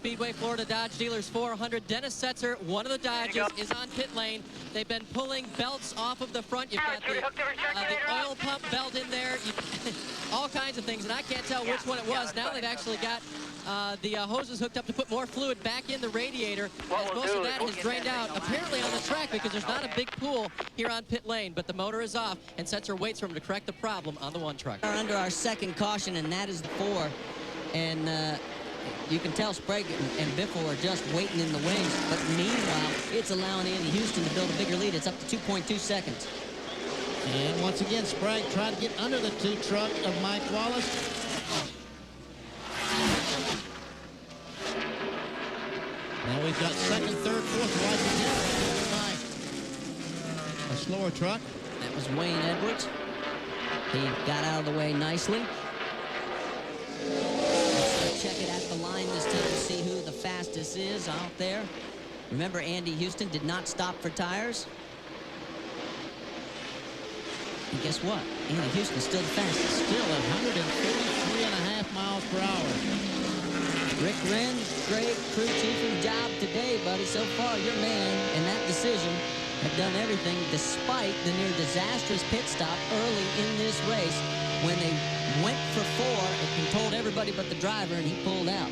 Speedway, Florida Dodge Dealers 400. Dennis Setzer, one of the Dodges, is on pit lane. They've been pulling belts off of the front. You've got the oil pump belt in there, all kinds of things, and I can't tell which one it was. Now they've actually got the hoses hooked up to put more fluid back in the radiator, as most of that has drained out, apparently on the track, because there's not a big pool here on pit lane, but the motor is off, and Setzer waits for him to correct the problem on the one truck. We're under our second caution, and that is the 4, and you can tell Sprague and Biffle are just waiting in the wings, but meanwhile, it's allowing Andy Houston to build a bigger lead. It's up to 2.2 seconds. And once again, Sprague tried to get under the 2 truck of Mike Wallace. Now we've got second, third, fourth right together by a slower truck. That was Wayne Edwards. He got out of the way nicely. Check it at the line this time to see who the fastest is out there. Remember, Andy Houston did not stop for tires. And guess what? Andy Houston's still the fastest. Still at 143.5 miles per hour. Rick Wren, great crew chiefing job today, buddy. So far, your man and that decision have done everything despite the near disastrous pit stop early in this race when they went for 4 and told everybody but the driver, and he pulled out.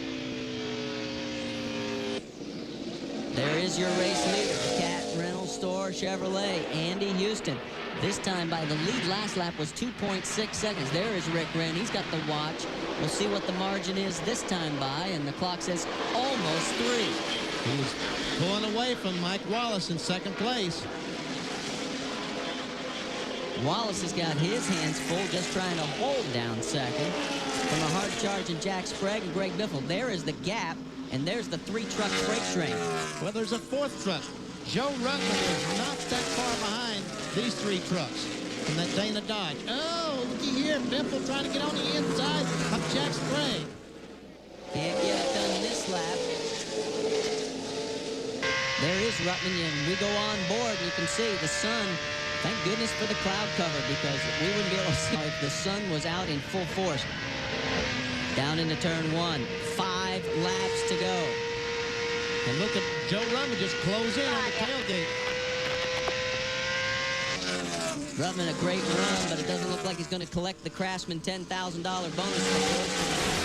There is your race leader, Cat Rental Store Chevrolet, Andy Houston. This time by the lead last lap was 2.6 seconds. There is Rick Wren. He's got the watch. We'll see what the margin is this time by, and the clock says almost 3. He was pulling away from Mike Wallace in second place. Wallace has got his hands full just trying to hold down second from a hard-charging Jack Sprague and Greg Biffle. There is the gap, and there's the 3-truck freight train. Well, there's a 4th truck. Joe Rutland is not that far behind these 3 trucks from that Dana Dodge. Oh, looky here, Biffle trying to get on the inside of Jack Sprague. Can't get it done this lap. There is Rutland, and we go on board, and you can see the sun. Thank goodness for the cloud cover, because we wouldn't be able to see if the sun was out in full force. Down into turn 1, 5 laps to go. And look at Joe Rutland just close in on the tailgate. Rutland a great run, but it doesn't look like he's going to collect the Craftsman $10,000 bonus.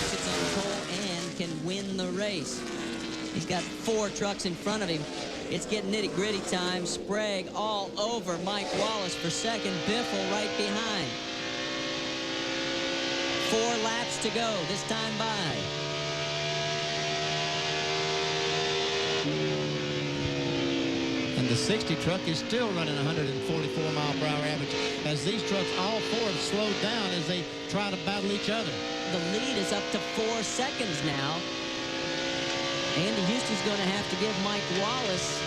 Sits on the pole and can win the race. He's got 4 trucks in front of him. It's getting nitty-gritty time. Sprague all over Mike Wallace for second. Biffle right behind. 4 laps to go this time by. And the 60 truck is still running 144 mile per hour average, as these trucks, all 4, have slowed down as they try to battle each other. The lead is up to 4 seconds now. Andy Houston's going to have to give Mike Wallace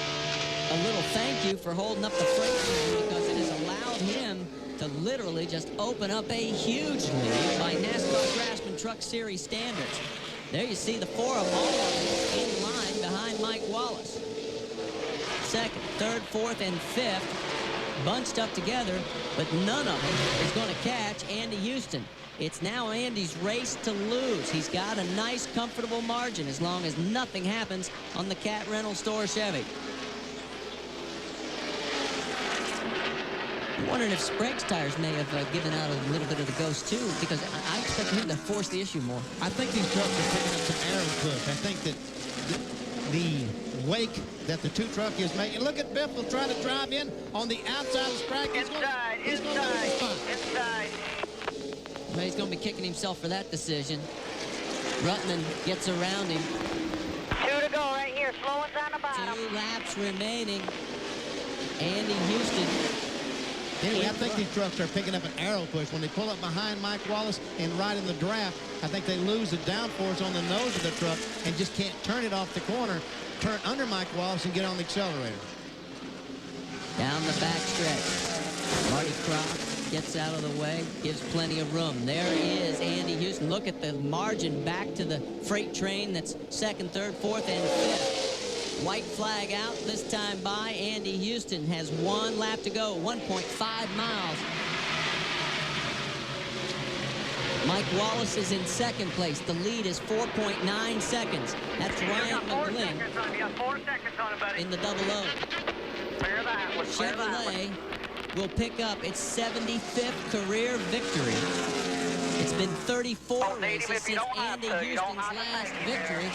a little thank you for holding up the freight train, because it has allowed him to literally just open up a huge lead by NASCAR Craftsman Truck Series standards. There you see the 4 of them all in line behind Mike Wallace. Second, third, fourth, and fifth bunched up together, but none of them is going to catch Andy Houston. It's now Andy's race to lose. He's got a nice, comfortable margin as long as nothing happens on the Cat Rental Store Chevy. I'm wondering if Sprague's tires may have given out a little bit of the ghost, too, because I expect him to force the issue more. I think these trucks are picking up some aero push. I think that the wake that the 2 truck is making. Look at Biffle trying to drive in on the outside of Sprague. Inside. Well, he's going to be kicking himself for that decision. Rutland gets around him. 2 to go right here. Slow one's on the bottom. 2 laps remaining. Andy Houston. Anyway, I think these trucks are picking up an aero push. When they pull up behind Mike Wallace and right in the draft, I think they lose the downforce on the nose of the truck and just can't turn it off the corner, turn under Mike Wallace, and get on the accelerator. Down the back stretch. Marty Croft gets out of the way, gives plenty of room. There is Andy Houston. Look at the margin back to the freight train that's second, third, fourth, and fifth. White flag out this time by. Andy Houston has 1 lap to go, 1.5 miles. Mike Wallace is in second place. The lead is 4.9 seconds. That's Ryan McGlynn 4 seconds on it, buddy. in the double O. Clear that one. Clear that one. Chevrolet will pick up its 75th career victory. It's been 34 races since Andy Houston's last victory.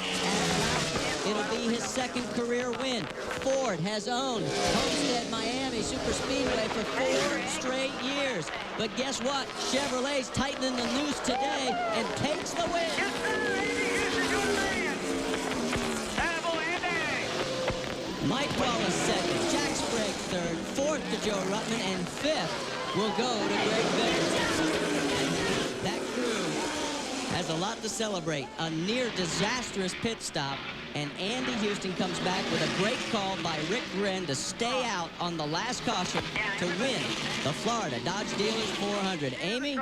It'll be his second career win. Ford has owned Homestead Miami Super Speedway for 4 straight years. But guess what? Chevrolet's tightening the noose today and takes the win. Yes, sir. Andy Houston, your man. Attaboy, Andy. Mike Wallace second, Jack Sprague third, fourth to Joe Ruttman, and fifth will go to Greg Vickers. That crew has a lot to celebrate. A near disastrous pit stop, and Andy Houston comes back with a great call by Rick Wren to stay out on the last caution to win the Florida Dodge Dealers 400. Amy?